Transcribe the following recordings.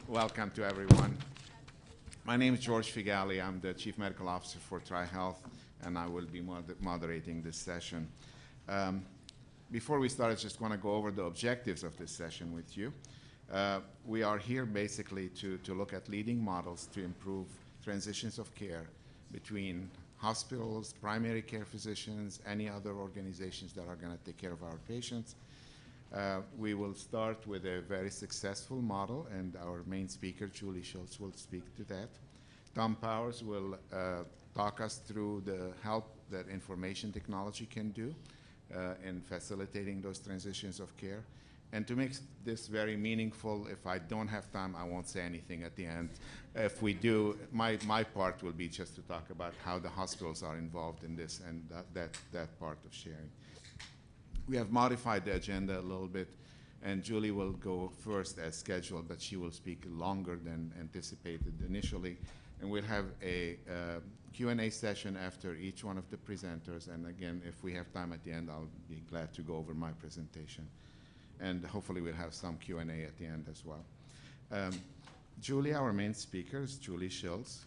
Welcome to everyone. My name is George Figali. I'm the Chief Medical Officer for TriHealth, and I will be moderating this session. Before we start, I just want to go over the objectives of this session with you. We are here basically to look at leading models to improve transitions of care between hospitals, primary care physicians, any other organizations that are going to take care of our patients. We will start with a very successful model, and our main speaker, Julie Schilz, will speak to that. Tom Powers will talk us through the help that information technology can do in facilitating those transitions of care. And to make this very meaningful, if I don't have time, I won't say anything at the end. If we do, my part will be just to talk about how the hospitals are involved in this and that part of sharing. We have modified the agenda a little bit, and Julie will go first as scheduled, but she will speak longer than anticipated initially. And we'll have a Q&A session after each one of the presenters. And again, if we have time at the end, I'll be glad to go over my presentation. And hopefully we'll have some Q&A at the end as well. Julie, our main speaker, is Julie Schilz.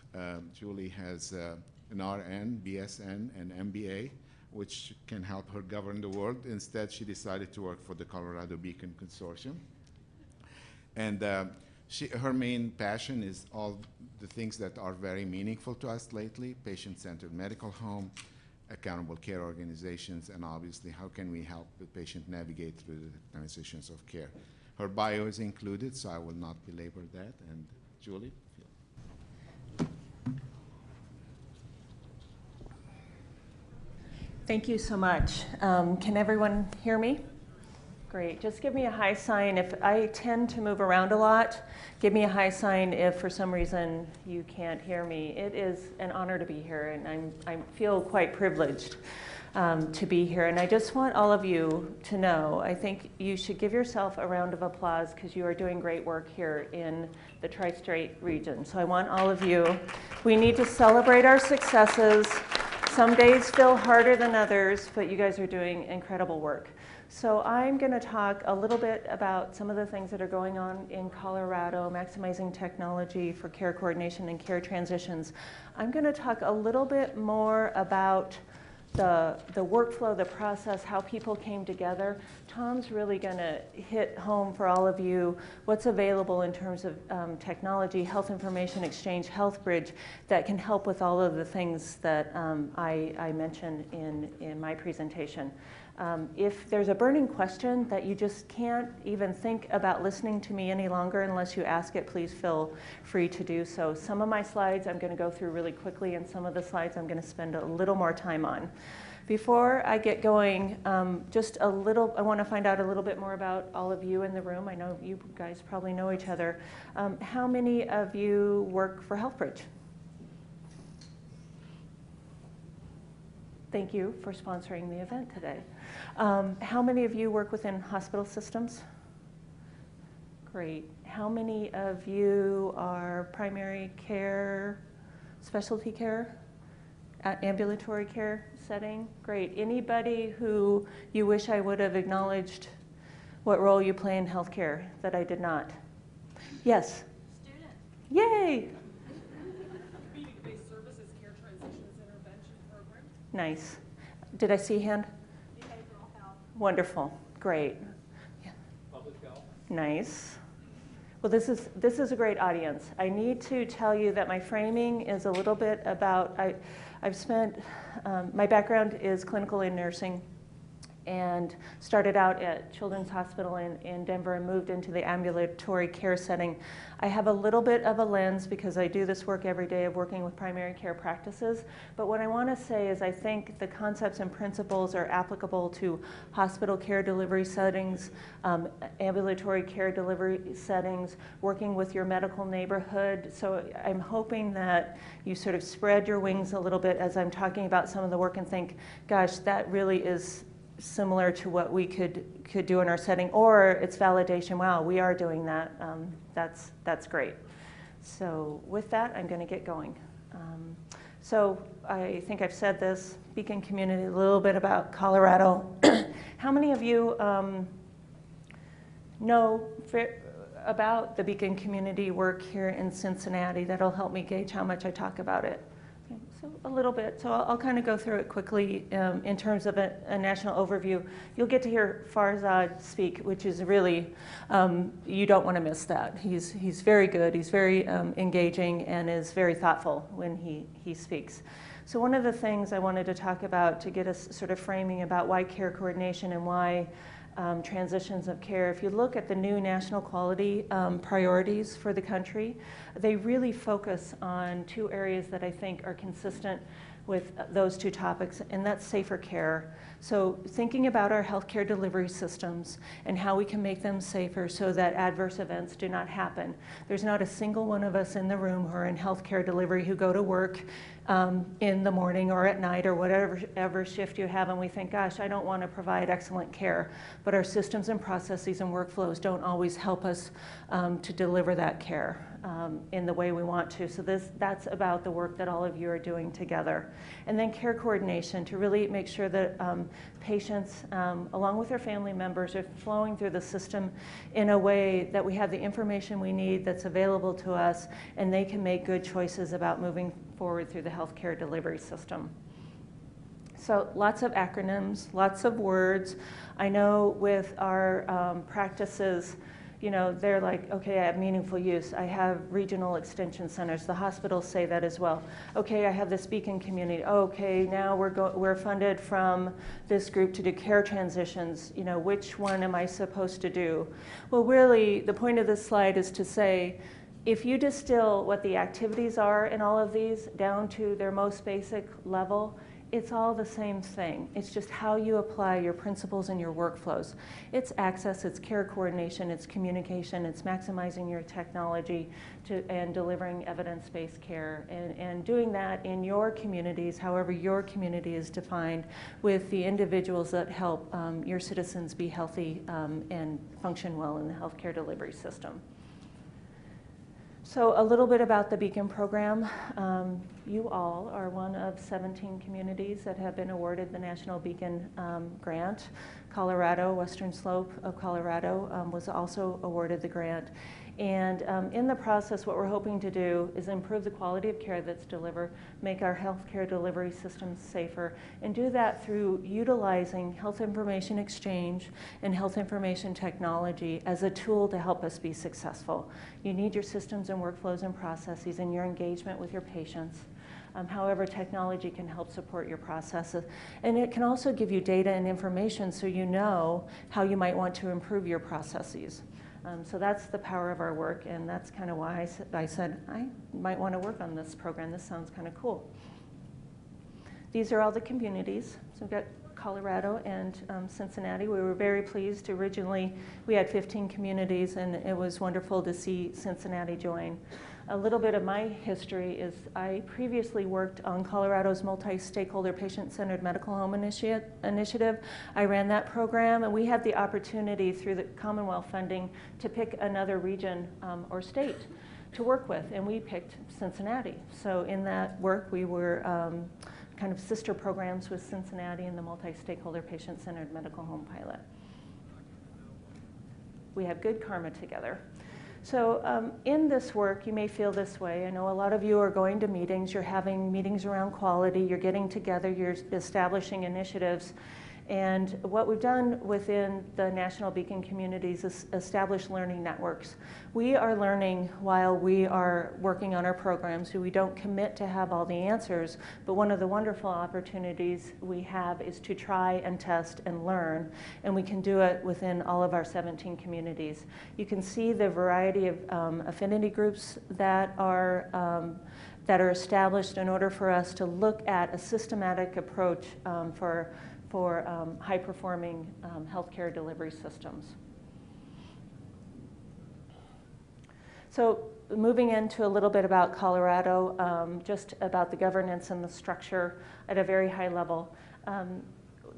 Julie has an RN, BSN, and MBA, which can help her govern the world. Instead, she decided to work for the Colorado Beacon Consortium. And her main passion is all the things that are very meaningful to us lately: patient-centered medical home, accountable care organizations, and obviously how can we help the patient navigate through the transitions of care. Her bio is included, so I will not belabor that. And Julie? Thank you so much. Can everyone hear me? Great. Just give me a high sign. If I tend to move around a lot, give me a high sign if for some reason you can't hear me. It is an honor to be here, and I feel quite privileged to be here. And I just want all of you to know, I think you should give yourself a round of applause because you are doing great work here in the Tri-State region. So I want all of you, we need to celebrate our successes. Some days feel harder than others, but you guys are doing incredible work. So I'm going to talk a little bit about some of the things that are going on in Colorado, maximizing technology for care coordination and care transitions. I'm going to talk a little bit more about the workflow, the process, how people came together. Tom's really going to hit home for all of you what's available in terms of technology, health information exchange, Health Bridge, that can help with all of the things that I mentioned in my presentation. If there's a burning question that you just can't even think about listening to me any longer unless you ask it, please feel free to do so. Some of my slides I'm going to go through really quickly, and some of the slides I'm going to spend a little more time on. Before I get going, I want to find out a little bit more about all of you in the room. I know you guys probably know each other. How many of you work for Health Bridge? Thank you for sponsoring the event today. How many of you work within hospital systems? Great. How many of you are primary care, specialty care, ambulatory care setting? Great. Anybody who you wish I would have acknowledged what role you play in healthcare that I did not? Yes? Student. Yay! Community-based services, care transitions, intervention program. Nice. Did I see a hand? Behavioral health. Wonderful. Great. Yeah. Public health. Nice. Well, this is a great audience. I need to tell you that my framing is a little bit about, I've spent, my background is clinical in nursing, and started out at Children's Hospital in Denver and moved into the ambulatory care setting. I have a little bit of a lens because I do this work every day of working with primary care practices. But what I want to say is I think the concepts and principles are applicable to hospital care delivery settings, ambulatory care delivery settings, working with your medical neighborhood. So I'm hoping that you sort of spread your wings a little bit as I'm talking about some of the work and think, gosh, that really is similar to what we could do in our setting, or it's validation, wow, we are doing that. That's great. So with that, I'm going to get going. So I think I've said this, Beacon community, a little bit about Colorado. How many of you know about the Beacon community work here in Cincinnati. That'll help me gauge how much I talk about it. Okay, so a little bit. So I'll kind of go through it quickly in terms of a national overview. You'll get to hear Farzad speak, which is really, you don't want to miss that. He's very good. He's very engaging and is very thoughtful when he speaks. So one of the things I wanted to talk about to get us sort of framing about why care coordination and why transitions of care. If you look at the new national quality priorities for the country, they really focus on two areas that I think are consistent with those two topics, and that's safer care. So thinking about our healthcare delivery systems and how we can make them safer so that adverse events do not happen. There's not a single one of us in the room who are in healthcare delivery who go to work in the morning or at night or whatever shift you have, and we think, gosh, I don't want to provide excellent care. But our systems and processes and workflows don't always help us to deliver that care in the way we want to. So that's about the work that all of you are doing together. And then care coordination to really make sure that patients, along with their family members, are flowing through the system in a way that we have the information we need that's available to us, and they can make good choices about moving forward through the healthcare delivery system. So lots of acronyms, lots of words. I know with our practices, you know, they're like, okay, I have meaningful use. I have regional extension centers. The hospitals say that as well. Okay, I have this Beacon community. Okay, now we're funded from this group to do care transitions. You know, which one am I supposed to do? Well, really, the point of this slide is to say, if you distill what the activities are in all of these down to their most basic level, it's all the same thing. It's just how you apply your principles and your workflows. It's access, it's care coordination, it's communication, it's maximizing your technology and delivering evidence-based care, and doing that in your communities, however your community is defined, with the individuals that help your citizens be healthy and function well in the healthcare delivery system. So a little bit about the Beacon program. You all are one of 17 communities that have been awarded the National Beacon grant. Colorado, Western Slope of Colorado was also awarded the grant. And in the process, what we're hoping to do is improve the quality of care that's delivered, make our healthcare delivery systems safer, and do that through utilizing health information exchange and health information technology as a tool to help us be successful. You need your systems and workflows and processes and your engagement with your patients. However, technology can help support your processes. And it can also give you data and information so you know how you might want to improve your processes. So that's the power of our work, and that's kind of why I said I might want to work on this program. This sounds kind of cool. These are all the communities. So we've got Colorado and Cincinnati. We were very pleased. Originally, we had 15 communities, and it was wonderful to see Cincinnati join. A little bit of my history is I previously worked on Colorado's multi-stakeholder patient-centered medical home initiative. I ran that program, and we had the opportunity through the Commonwealth funding to pick another region or state to work with, and we picked Cincinnati. So in that work, we were kind of sister programs with Cincinnati and the multi-stakeholder patient-centered medical home pilot. We have good karma together. So in this work, you may feel this way. I know a lot of you are going to meetings, you're having meetings around quality, you're getting together, you're establishing initiatives. And what we've done within the National Beacon communities is establish learning networks. We are learning while we are working on our programs, so we don't commit to have all the answers, but one of the wonderful opportunities we have is to try and test and learn, and we can do it within all of our 17 communities. You can see the variety of affinity groups that are established in order for us to look at a systematic approach for high-performing healthcare delivery systems. So moving into a little bit about Colorado, just about the governance and the structure at a very high level.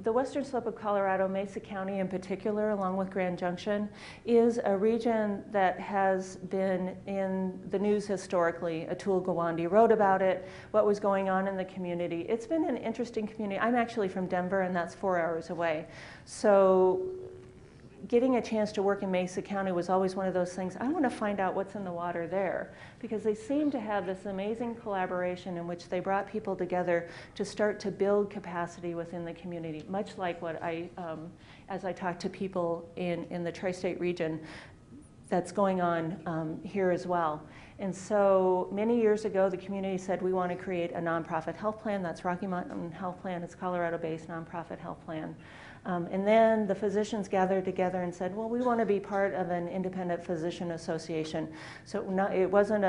The western slope of Colorado, Mesa County in particular, along with Grand Junction, is a region that has been in the news historically. Atul Gawande wrote about it, what was going on in the community. It's been an interesting community. I'm actually from Denver, and that's 4 hours away. So getting a chance to work in Mesa County was always one of those things, I want to find out what's in the water there, because they seem to have this amazing collaboration in which they brought people together to start to build capacity within the community, much like what as I talk to people in the tri-state region, that's going on here as well. And so many years ago, the community said, we want to create a nonprofit health plan. That's Rocky Mountain Health Plan. It's a Colorado-based nonprofit health plan. And then the physicians gathered together and said, well, we want to be part of an independent physician association. So it wasn't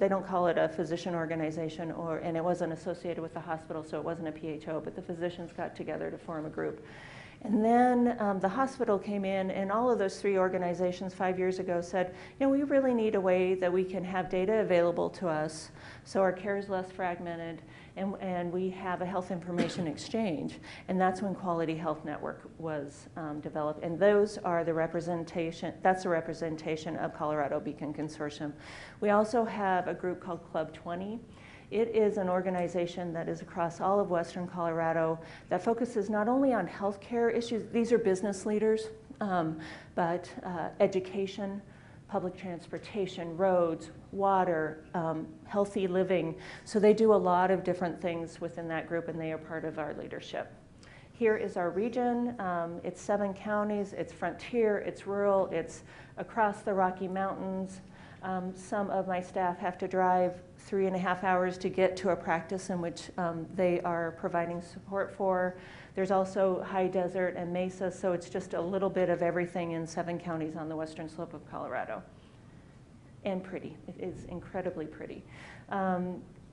they don't call it a physician organization, and it wasn't associated with the hospital, so it wasn't a PHO, but the physicians got together to form a group. And then the hospital came in, and all of those 3 organizations 5 years ago said, we really need a way that we can have data available to us so our care is less fragmented, and we have a health information exchange. And that's when Quality Health Network was developed. And those are that's the representation of Colorado Beacon Consortium. We also have a group called Club 20. It is an organization that is across all of Western Colorado that focuses not only on healthcare issues, these are business leaders, but education, public transportation, roads, water, healthy living. So they do a lot of different things within that group, and they are part of our leadership. Here is our region. It's 7 counties, it's frontier, it's rural, it's across the Rocky Mountains. Some of my staff have to drive 3.5 hours to get to a practice in which they are providing support for. There's also high desert and mesa, so it's just a little bit of everything in 7 counties on the western slope of Colorado. And pretty. It is incredibly pretty.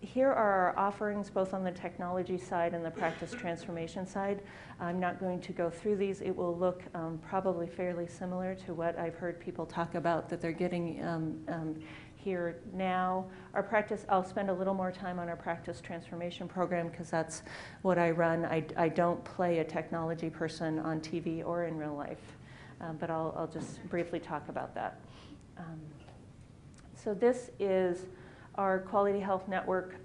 Here are our offerings both on the technology side and the practice transformation side. I'm not going to go through these. It will look probably fairly similar to what I've heard people talk about that they're getting here now. Our practice, I'll spend a little more time on our practice transformation program because that's what I run. I don't play a technology person on TV or in real life, but I'll just briefly talk about that. So this is our Quality Health Network.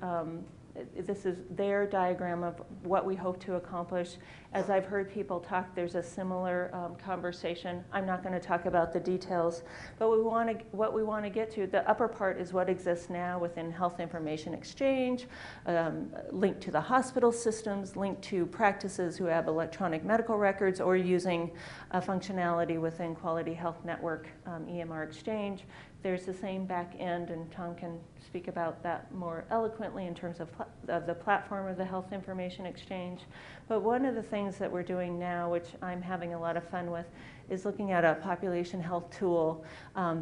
This is their diagram of what we hope to accomplish. As I've heard people talk, there's a similar conversation. I'm not going to talk about the details, but what we want to get to, the upper part is what exists now within health information exchange, linked to the hospital systems, linked to practices who have electronic medical records or using a functionality within Quality Health Network EMR exchange. There's the same back end, and Tom can speak about that more eloquently in terms of the platform of the Health Information Exchange. But one of the things that we're doing now, which I'm having a lot of fun with, is looking at a population health tool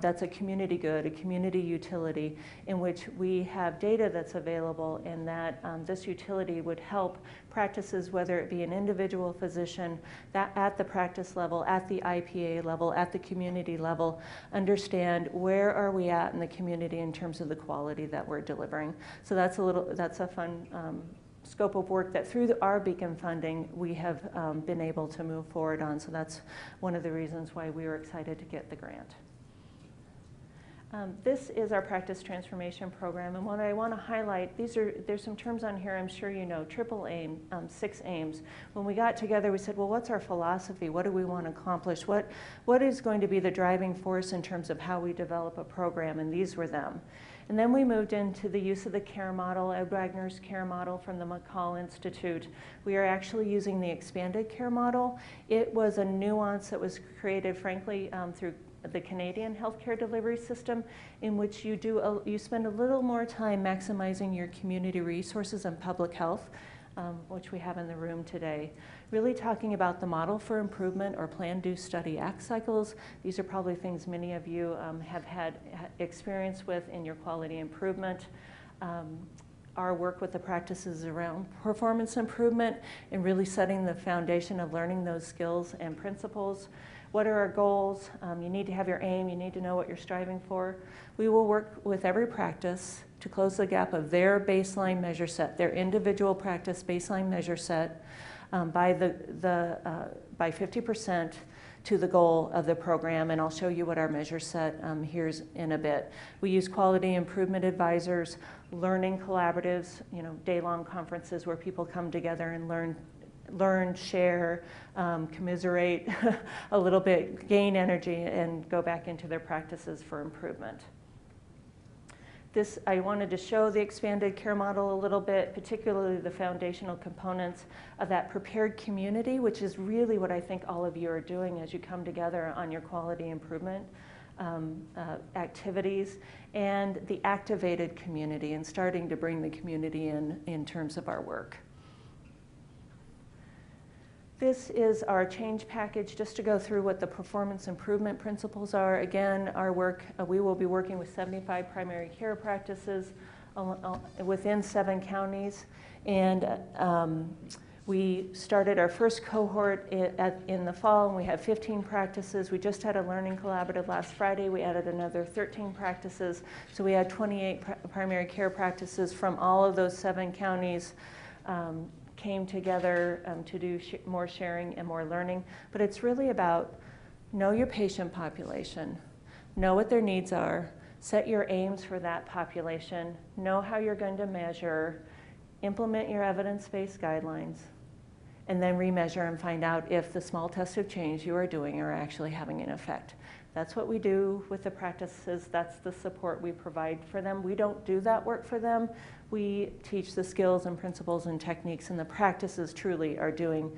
that's a community good, a community utility, in which we have data that's available, and that this utility would help practices, whether it be an individual physician, that at the practice level, at the IPA level, at the community level, understand where are we at in the community in terms of the quality that we're delivering. So that's a fun scope of work that through our Beacon funding we have been able to move forward on. So that's one of the reasons why we were excited to get the grant. This is our practice transformation program, and what I want to highlight, there's some terms on here I'm sure you know, triple aim, 6 aims. When we got together, we said, well, what's our philosophy? What do we want to accomplish? What is going to be the driving force in terms of how we develop a program? And these were them. And then we moved into the use of the care model, Ed Wagner's care model from the McCall Institute. We are actually using the expanded care model. It was a nuance that was created, frankly, through the Canadian healthcare delivery system, in which you spend a little more time maximizing your community resources and public health, which we have in the room today. Really talking about the model for improvement or plan, do, study, act cycles. These are probably things many of you have had experience with in your quality improvement. Our work with the practices around performance improvement and really setting the foundation of learning those skills and principles. What are our goals? You need to have your aim. You need to know what you're striving for. We will work with every practice to close the gap of their baseline measure set, their individual practice baseline measure set by 50% to the goal of the program, and I'll show you what our measure set here's in a bit. We use quality improvement advisors, learning collaboratives, day-long conferences where people come together and learn, share, commiserate a little bit, gain energy, and go back into their practices for improvement. I wanted to show the expanded care model a little bit, particularly the foundational components of that prepared community, which is really what I think all of you are doing as you come together on your quality improvement activities, and the activated community, and starting to bring the community in terms of our work. This is our change package, just to go through what the performance improvement principles are. Again, our work, we will be working with 75 primary care practices within 7 counties. And we started our first cohort in the fall, and we have 15 practices. We just had a learning collaborative last Friday. We added another 13 practices. So we had 28 primary care practices from all of those 7 counties came together to do more sharing and more learning. But it's really about know your patient population, know what their needs are, set your aims for that population, know how you're going to measure, implement your evidence-based guidelines, and then remeasure and find out if the small tests of change you are doing are actually having an effect. That's what we do with the practices. That's the support we provide for them. We don't do that work for them. We teach the skills and principles and techniques, and the practices truly are doing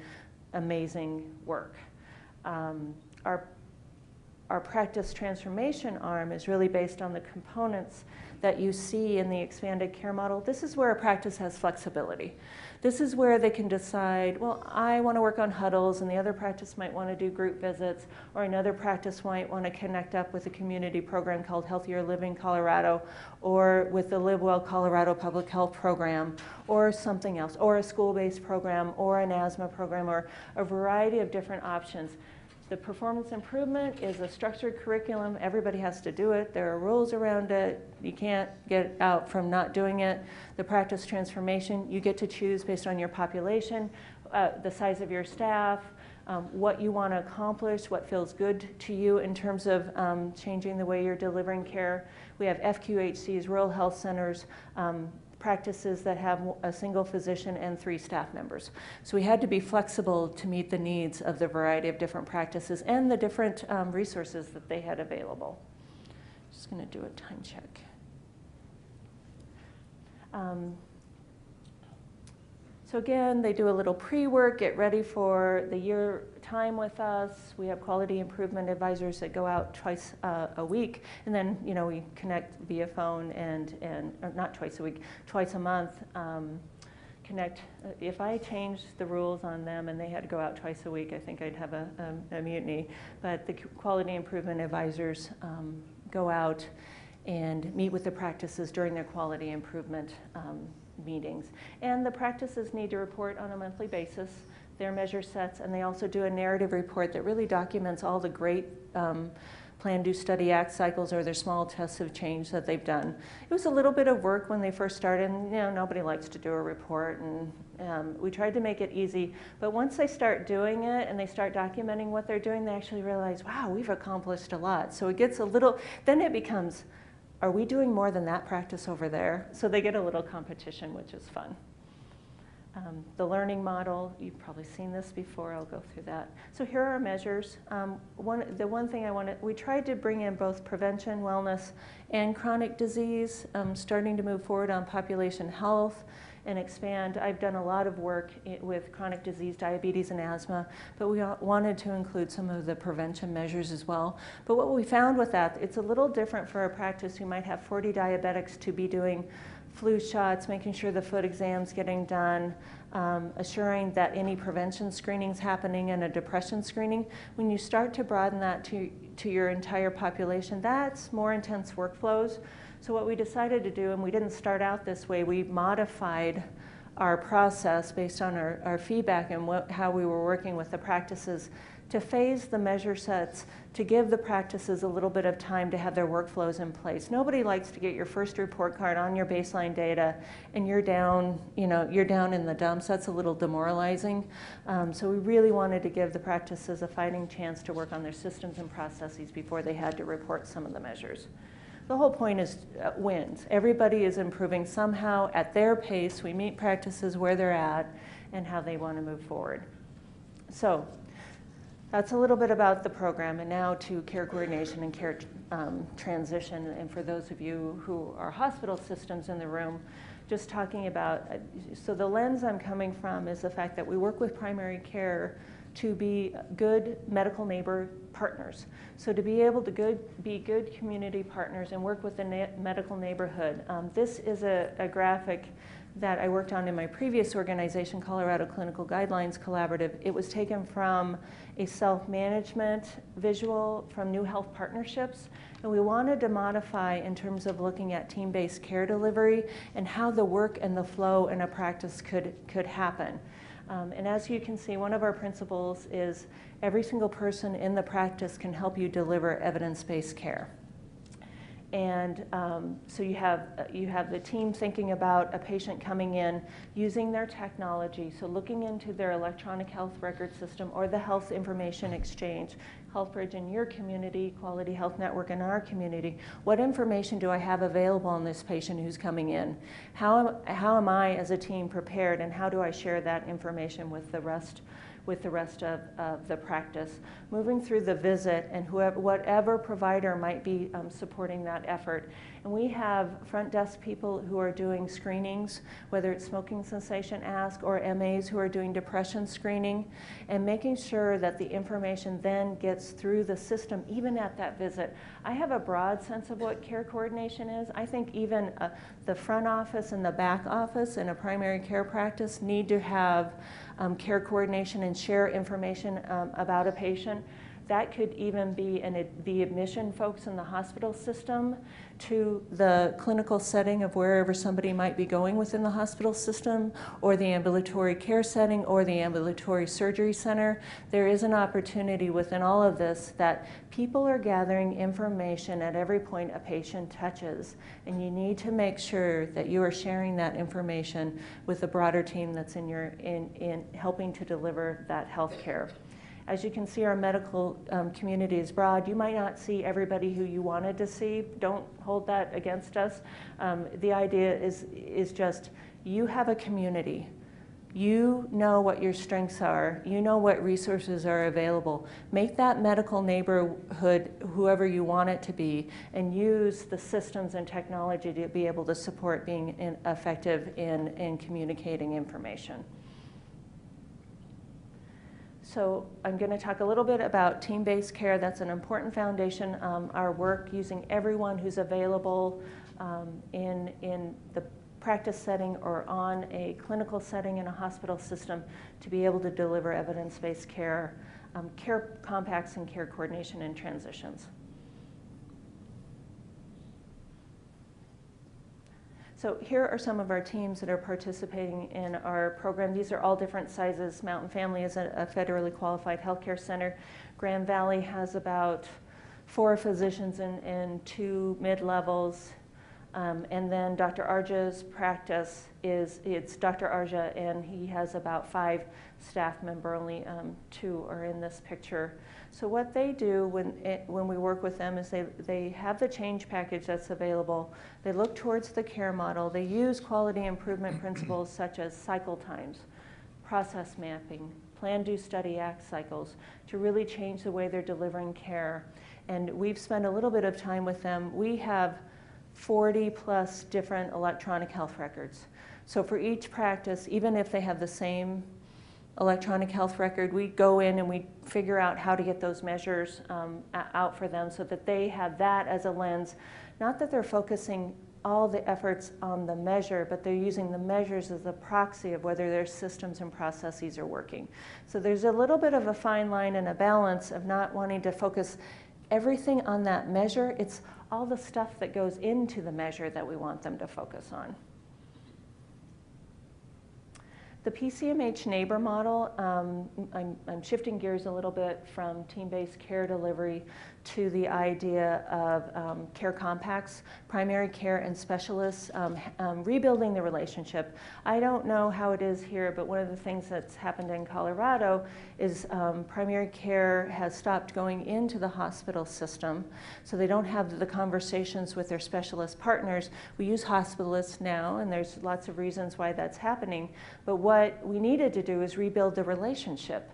amazing work. Our practice transformation arm is really based on the components that you see in the expanded care model. This is where a practice has flexibility. This is where they can decide, well, I want to work on huddles, and the other practice might want to do group visits, or another practice might want to connect up with a community program called Healthier Living Colorado, or with the Live Well Colorado Public Health Program, or something else, or a school-based program, or an asthma program, or a variety of different options. The performance improvement is a structured curriculum. Everybody has to do it. There are rules around it. You can't get out from not doing it. The practice transformation, you get to choose based on your population, the size of your staff, what you want to accomplish, what feels good to you in terms of changing the way you're delivering care. We have FQHCs, rural health centers, practices that have a single physician and 3 staff members. So we had to be flexible to meet the needs of the variety of different practices and the different resources that they had available. Just going to do a time check. So again, they do a little pre-work, get ready for the year time with us. We have quality improvement advisors that go out twice a week, and then we connect via phone or not twice a week, twice a month. Connect. If I changed the rules on them and they had to go out twice a week, I think I'd have a mutiny. But the quality improvement advisors go out and meet with the practices during their quality improvement meetings. And the practices need to report on a monthly basis their measure sets, and they also do a narrative report that really documents all the great plan, do, study, act cycles or their small tests of change that they've done. It was a little bit of work when they first started, and nobody likes to do a report, and we tried to make it easy. But once they start doing it and they start documenting what they're doing, they actually realize, wow, we've accomplished a lot. So it gets a little, then it becomes, are we doing more than that practice over there? So they get a little competition, which is fun. The learning model, you've probably seen this before, I'll go through that. So here are our measures. The one thing we tried to bring in both prevention, wellness, and chronic disease, starting to move forward on population health and expand. I've done a lot of work with chronic disease, diabetes, and asthma, but we wanted to include some of the prevention measures as well. But what we found with that, it's a little different for a practice who might have 40 diabetics to be doing flu shots, making sure the foot exam's getting done, assuring that any prevention screening's happening and a depression screening. When you start to broaden that to your entire population, that's more intense workflows. So what we decided to do, and we didn't start out this way, we modified our process based on our feedback and how we were working with the practices to phase the measure sets, to give the practices a little bit of time to have their workflows in place. Nobody likes to get your first report card on your baseline data and you're down, you're down in the dumps. That's a little demoralizing. So we really wanted to give the practices a fighting chance to work on their systems and processes before they had to report some of the measures. The whole point is wins. Everybody is improving somehow at their pace. We meet practices where they're at, and how they want to move forward. So that's a little bit about the program, and now to care coordination and care transition. And for those of you who are hospital systems in the room, just talking about, so the lens I'm coming from is the fact that we work with primary care to be good medical neighbor partners. So to be able to be good community partners and work with the medical neighborhood. This is a graphic that I worked on in my previous organization, Colorado Clinical Guidelines Collaborative. It was taken from a self-management visual from New Health Partnerships, and we wanted to modify in terms of looking at team-based care delivery and how the work and the flow in a practice could happen. And as you can see, one of our principles is every single person in the practice can help you deliver evidence-based care. And so you have the team thinking about a patient coming in using their technology, so looking into their electronic health record system or the health information exchange, HealthBridge in your community, Quality Health Network in our community. What information do I have available on this patient who's coming in? How am I as a team prepared, and how do I share that information with the rest of the practice, moving through the visit and whatever provider might be supporting that effort. And we have front desk people who are doing screenings, whether it's smoking cessation ask or MAs who are doing depression screening, and making sure that the information then gets through the system even at that visit. I have a broad sense of what care coordination is. I think even the front office and the back office in a primary care practice need to have care coordination and share information about a patient. That could even be the admission folks in the hospital system to the clinical setting of wherever somebody might be going within the hospital system, or the ambulatory care setting, or the ambulatory surgery center. There is an opportunity within all of this that people are gathering information at every point a patient touches, and you need to make sure that you are sharing that information with the broader team that's in helping to deliver that health care. As you can see, our medical community is broad. You might not see everybody who you wanted to see. Don't hold that against us. The idea is just you have a community. You know what your strengths are. You know what resources are available. Make that medical neighborhood whoever you want it to be, and use the systems and technology to be able to support being effective in communicating information. So I'm going to talk a little bit about team-based care. That's an important foundation. Our work using everyone who's available in the practice setting or on a clinical setting in a hospital system to be able to deliver evidence-based care, care compacts and care coordination and transitions. So here are some of our teams that are participating in our program. These are all different sizes. Mountain Family is a federally qualified healthcare center. Grand Valley has about 4 physicians and 2 mid-levels. And then Dr. Arja's practice it's Dr. Arja, and he has about 5 staff members, only 2 are in this picture. So what they do when we work with them is they have the change package that's available. They look towards the care model. They use quality improvement principles such as cycle times, process mapping, plan, do, study, act cycles to really change the way they're delivering care. And we've spent a little bit of time with them. We have 40 plus different electronic health records. So for each practice, even if they have the same electronic health record, we go in and we figure out how to get those measures out for them so that they have that as a lens. Not that they're focusing all the efforts on the measure, but they're using the measures as a proxy of whether their systems and processes are working. So there's a little bit of a fine line and a balance of not wanting to focus everything on that measure. It's all the stuff that goes into the measure that we want them to focus on. The PCMH neighbor model, I'm shifting gears a little bit from team-based care delivery to the idea of care compacts, primary care and specialists, rebuilding the relationship. I don't know how it is here, but one of the things that's happened in Colorado is primary care has stopped going into the hospital system, so they don't have the conversations with their specialist partners. We use hospitalists now, and there's lots of reasons why that's happening, but what what we needed to do is rebuild the relationship.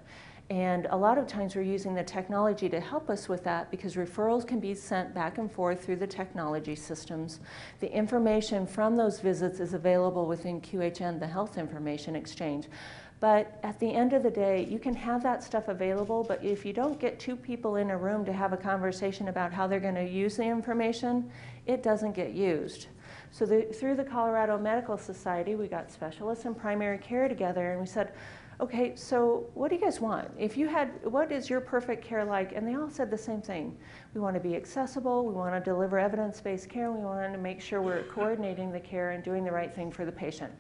And a lot of times we're using the technology to help us with that because referrals can be sent back and forth through the technology systems. The information from those visits is available within QHN, the Health Information Exchange. But at the end of the day, you can have that stuff available, but if you don't get two people in a room to have a conversation about how they're going to use the information, it doesn't get used. So through the Colorado Medical Society, we got specialists in primary care together, and we said, okay, so what do you guys want? What is your perfect care like? And they all said the same thing. We want to be accessible, we want to deliver evidence-based care, we want to make sure we're coordinating the care and doing the right thing for the patient.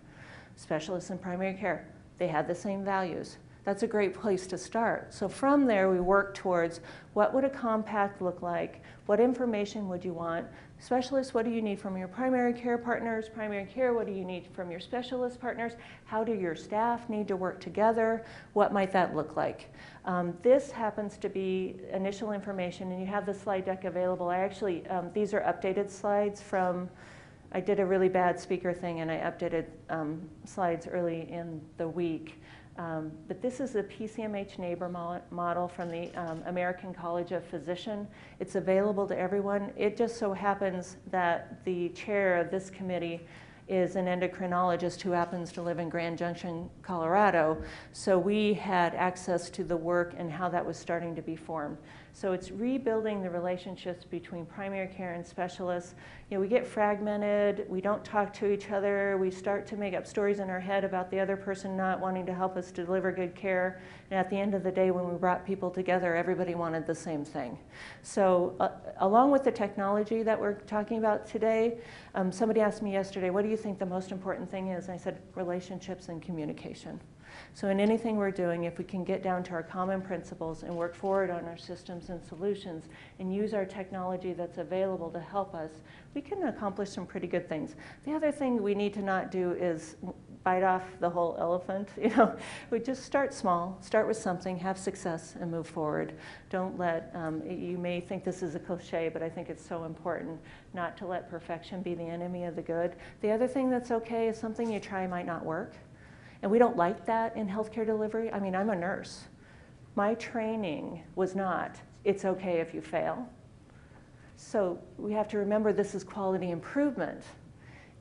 Specialists in primary care, they had the same values. That's a great place to start. So from there, we work towards what would a compact look like? What information would you want? Specialists, what do you need from your primary care partners? Primary care, what do you need from your specialist partners? How do your staff need to work together? What might that look like? This happens to be initial information, and you have the slide deck available. I actually, these are updated slides from, I did a really bad speaker thing, and I updated slides early in the week. But this is the PCMH neighbor model from the American College of Physicians. It's available to everyone. It just so happens that the chair of this committee is an endocrinologist who happens to live in Grand Junction, Colorado. So we had access to the work and how that was starting to be formed. So it's rebuilding the relationships between primary care and specialists. You know, we get fragmented, we don't talk to each other, we start to make up stories in our head about the other person not wanting to help us deliver good care. And at the end of the day, when we brought people together, everybody wanted the same thing. So along with the technology that we're talking about today, somebody asked me yesterday, what do you think the most important thing is? And I said, relationships and communication. So in anything we're doing, if we can get down to our common principles and work forward on our systems and solutions and use our technology that's available to help us, we can accomplish some pretty good things. The other thing we need to not do is bite off the whole elephant. You know, we just start small, start with something, have success, and move forward. Don't let, you may think this is a cliche, but I think it's so important not to let perfection be the enemy of the good. The other thing that's okay is something you try might not work. And we don't like that in healthcare delivery. I mean, I'm a nurse. My training was not, it's okay if you fail. So we have to remember this is quality improvement.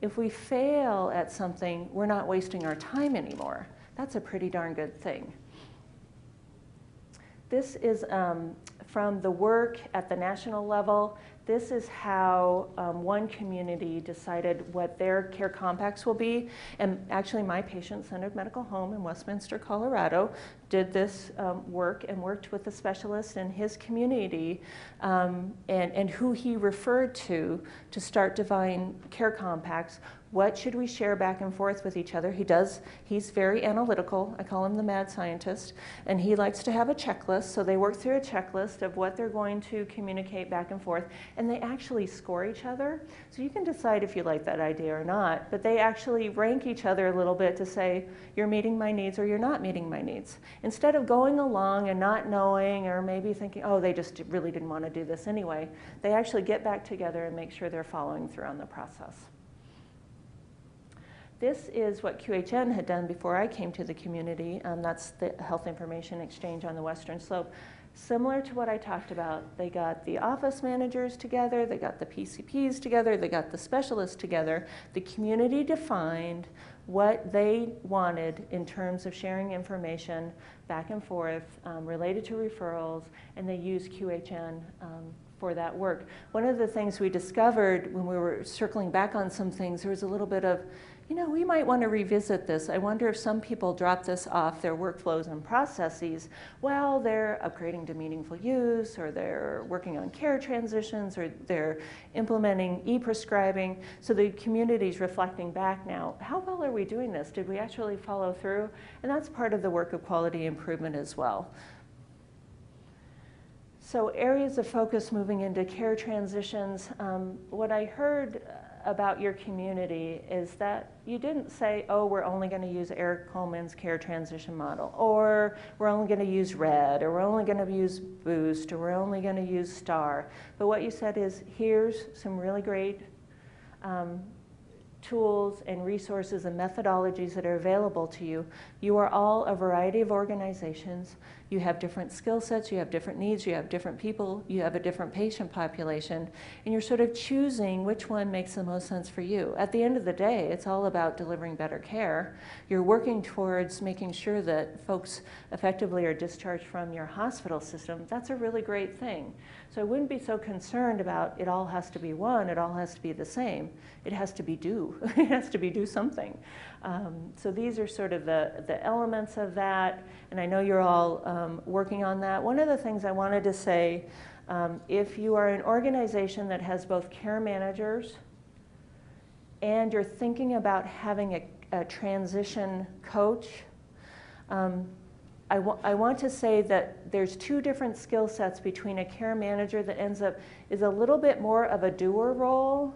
If we fail at something, we're not wasting our time anymore. That's a pretty darn good thing. This is from the work at the national level. This is how one community decided what their care compacts will be. And actually, my patient-centered medical home in Westminster, Colorado, did this work and worked with a specialist in his community and who he referred to start defining care compacts. What should we share back and forth with each other? He's very analytical. I call him the mad scientist. And he likes to have a checklist. So they work through a checklist of what they're going to communicate back and forth. And they actually score each other. So you can decide if you like that idea or not. But they actually rank each other a little bit to say, you're meeting my needs or you're not meeting my needs. Instead of going along and not knowing or maybe thinking, oh, they just really didn't want to do this anyway, they actually get back together and make sure they're following through on the process. This is what QHN had done before I came to the community. That's the Health Information Exchange on the Western Slope. Similar to what I talked about, they got the office managers together, they got the PCPs together, they got the specialists together. The community defined what they wanted in terms of sharing information back and forth related to referrals, and they used QHN for that work. One of the things we discovered when we were circling back on some things, there was a little bit of, you know, we might want to revisit this. I wonder if some people drop this off their workflows and processes while they're upgrading to meaningful use, or they're working on care transitions, or they're implementing e-prescribing. So the community's reflecting back now, how well are we doing this? Did we actually follow through? And that's part of the work of quality improvement as well. So areas of focus moving into care transitions, what I heard about your community is that you didn't say, oh, we're only going to use Eric Coleman's care transition model, or we're only going to use RED, or we're only going to use Boost, or we're only going to use STAR. But what you said is, here's some really great tools and resources and methodologies that are available to you. You are all a variety of organizations. You have different skill sets, you have different needs, you have different people, you have a different patient population, and you're sort of choosing which one makes the most sense for you. At the end of the day, it's all about delivering better care. You're working towards making sure that folks effectively are discharged from your hospital system. That's a really great thing. So I wouldn't be so concerned about it all has to be one, it all has to be the same. It has to be do. It has to be do something. So these are sort of the elements of that, and I know you're all working on that. One of the things I wanted to say, if you are an organization that has both care managers and you're thinking about having a transition coach, I want to say that there's two different skill sets between a care manager that is a little bit more of a doer role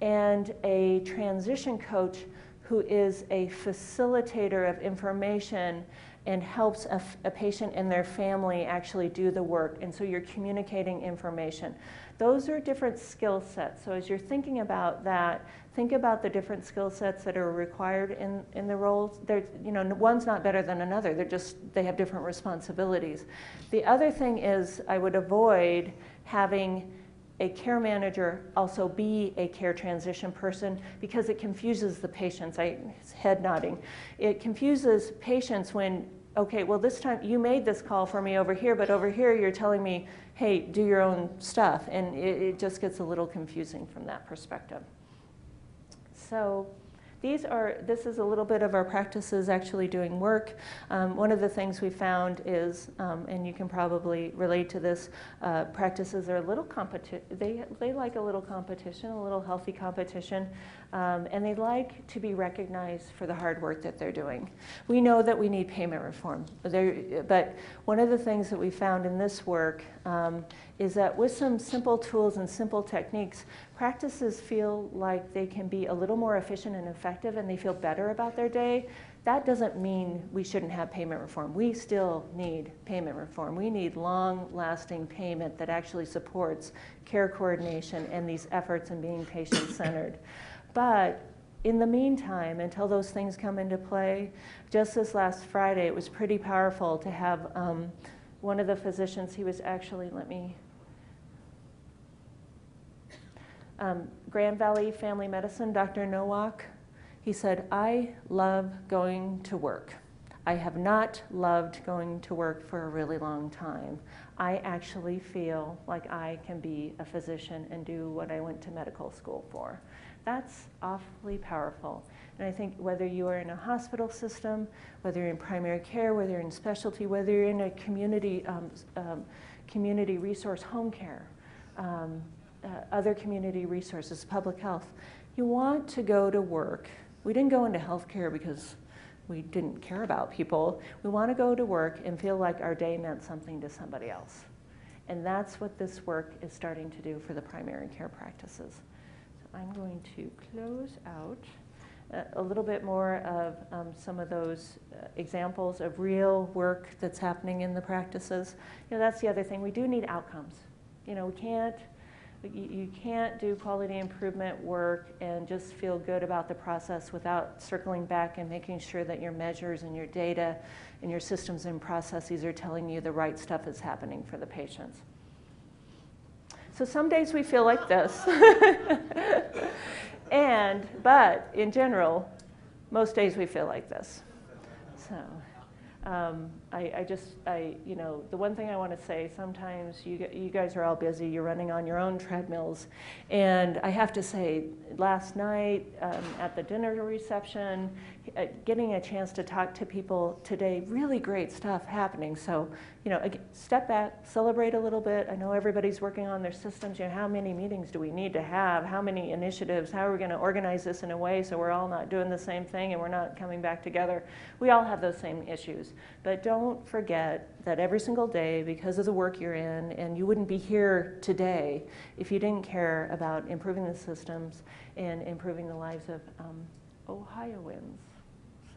and a transition coach who is a facilitator of information and helps a patient and their family actually do the work. And so you're communicating information. Those are different skill sets. So as you're thinking about that, think about the different skill sets that are required in the roles. One's not better than another. They have different responsibilities. The other thing is I would avoid having a care manager also be a care transition person because it confuses the patients. Head nodding. It confuses patients when, okay, well this time you made this call for me over here, but over here you're telling me, hey, do your own stuff. And it just gets a little confusing from that perspective. So this is a little bit of our practices actually doing work. One of the things we found is, and you can probably relate to this, practices are a little they like a little competition, a little healthy competition, and they like to be recognized for the hard work that they're doing. We know that we need payment reform, but one of the things that we found in this work is that with some simple tools and simple techniques, practices feel like they can be a little more efficient and effective and they feel better about their day. That doesn't mean we shouldn't have payment reform. We still need payment reform. We need long-lasting payment that actually supports care coordination and these efforts in being patient-centered. But in the meantime, until those things come into play, just this last Friday, it was pretty powerful to have one of the physicians, he was actually, Grand Valley Family Medicine, Dr. Nowak, he said, I love going to work. I have not loved going to work for a really long time. I actually feel like I can be a physician and do what I went to medical school for. That's awfully powerful. And I think whether you are in a hospital system, whether you're in primary care, whether you're in specialty, whether you're in a community resource home care, other community resources, public health, you want to go to work. We didn't go into healthcare because we didn't care about people. We want to go to work and feel like our day meant something to somebody else. And that's what this work is starting to do for the primary care practices. So I'm going to close out a little bit more of some of those examples of real work that's happening in the practices. That's the other thing. We do need outcomes. You can't do quality improvement work and just feel good about the process without circling back and making sure that your measures and your data and your systems and processes are telling you the right stuff is happening for the patients. So some days we feel like this. But in general, most days we feel like this. So the one thing I want to say, sometimes you guys are all busy, you're running on your own treadmills, and I have to say, last night at the dinner reception, getting a chance to talk to people today, really great stuff happening. So, again, step back, celebrate a little bit. I know everybody's working on their systems. How many meetings do we need to have? How many initiatives? How are we going to organize this in a way so we're all not doing the same thing and we're not coming back together? We all have those same issues. But don't forget that every single day, because of the work you're in, and you wouldn't be here today if you didn't care about improving the systems and improving the lives of Ohioans.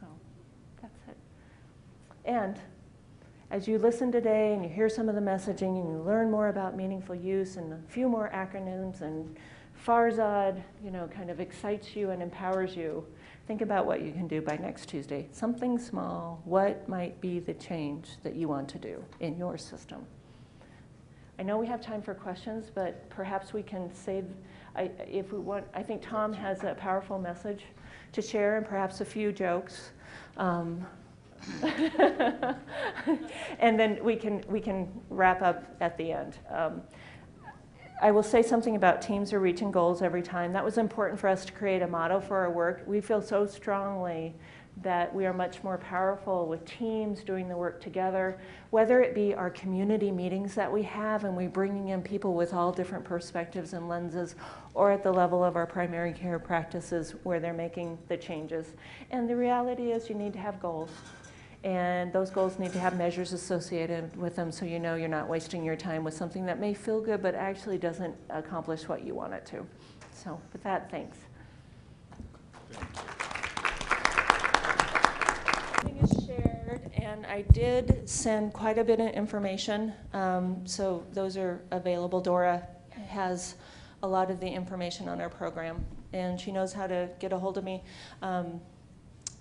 So that's it. And as you listen today and you hear some of the messaging and you learn more about meaningful use and a few more acronyms and Farzad, kind of excites you and empowers you, think about what you can do by next Tuesday. Something small. What might be the change that you want to do in your system? I know we have time for questions, but perhaps we can save, if we want, I think Tom has a powerful message to share and perhaps a few jokes. And then we can wrap up at the end. I will say something about teams are reaching goals every time. That was important for us to create a motto for our work. We feel so strongly that we are much more powerful with teams doing the work together, whether it be our community meetings that we have and we're bringing in people with all different perspectives and lenses, or at the level of our primary care practices where they're making the changes. And the reality is you need to have goals. And those goals need to have measures associated with them so you know you're not wasting your time with something that may feel good but actually doesn't accomplish what you want it to. So with that, thanks. Everything is shared, and I did send quite a bit of information, so those are available. Dora has a lot of the information on our program, and she knows how to get a hold of me.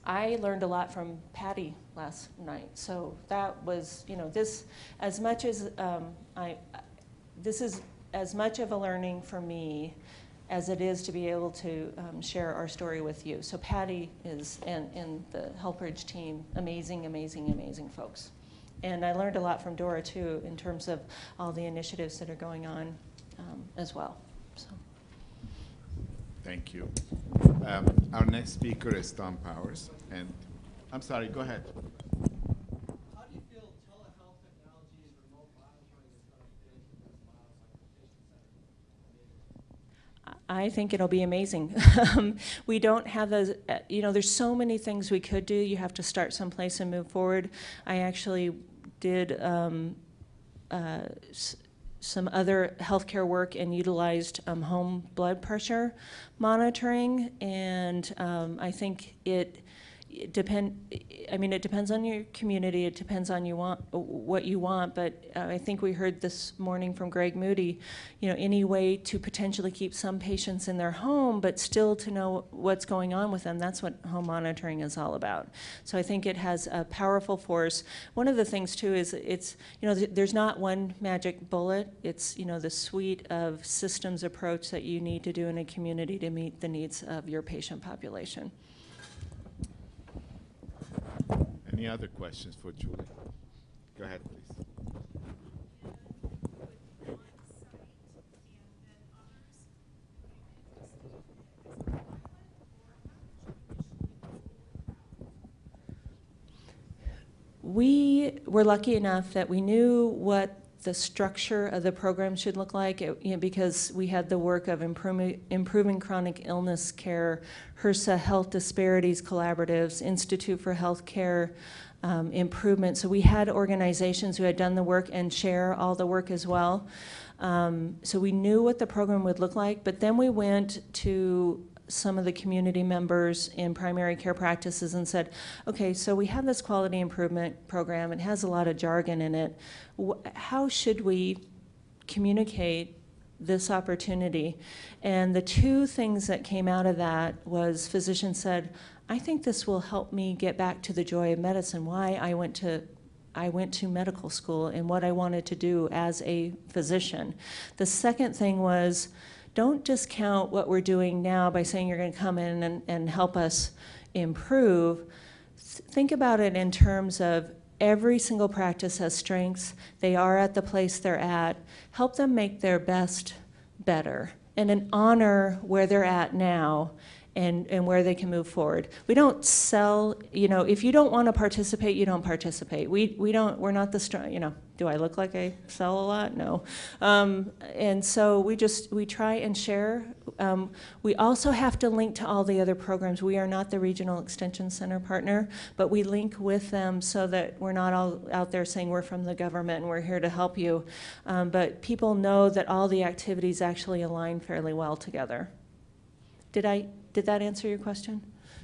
I learned a lot from Patty last night, so that was, this as much as this is as much of a learning for me as it is to be able to share our story with you. So Patty is and the Helpridge team, amazing, amazing, amazing folks, and I learned a lot from Dora too in terms of all the initiatives that are going on as well. So. Thank you. Our next speaker is Tom Powers, and I'm sorry, go ahead. How do you feel telehealth technology and remote monitoring is going to fit into this model, like patient-centered? I think it'll be amazing. We don't have those, there's so many things we could do. You have to start someplace and move forward. I actually did some other healthcare work and utilized home blood pressure monitoring, and I think it depends on your community. It depends on what you want. But I think we heard this morning from Greg Moody, any way to potentially keep some patients in their home, but still to know what's going on with them. That's what home monitoring is all about. So I think it has a powerful force. One of the things too is there's not one magic bullet. It's the suite of systems approach that you need to do in a community to meet the needs of your patient population. Any other questions for Julie? Go ahead, please. We were lucky enough that we knew what the structure of the program should look like, because we had the work of improving chronic illness care, HRSA Health Disparities Collaboratives, Institute for Healthcare Improvement. So we had organizations who had done the work and share all the work as well. So we knew what the program would look like, but then we went to some of the community members in primary care practices and said, okay, so we have this quality improvement program. It has a lot of jargon in it. How should we communicate this opportunity? And the two things that came out of that was physicians said, I think this will help me get back to the joy of medicine, why I went to medical school and what I wanted to do as a physician. The second thing was, don't discount what we're doing now by saying you're going to come in and help us improve. Think about it in terms of every single practice has strengths. They are at the place they're at. Help them make their best better, and then honor where they're at now and where they can move forward. We don't sell, if you don't want to participate, you don't participate. We're not the strong, do I look like I sell a lot? No. And so we try and share. We also have to link to all the other programs. We are not the Regional Extension Center partner, but we link with them so that we're not all out there saying we're from the government and we're here to help you. But people know that all the activities actually align fairly well together. Did that answer your question?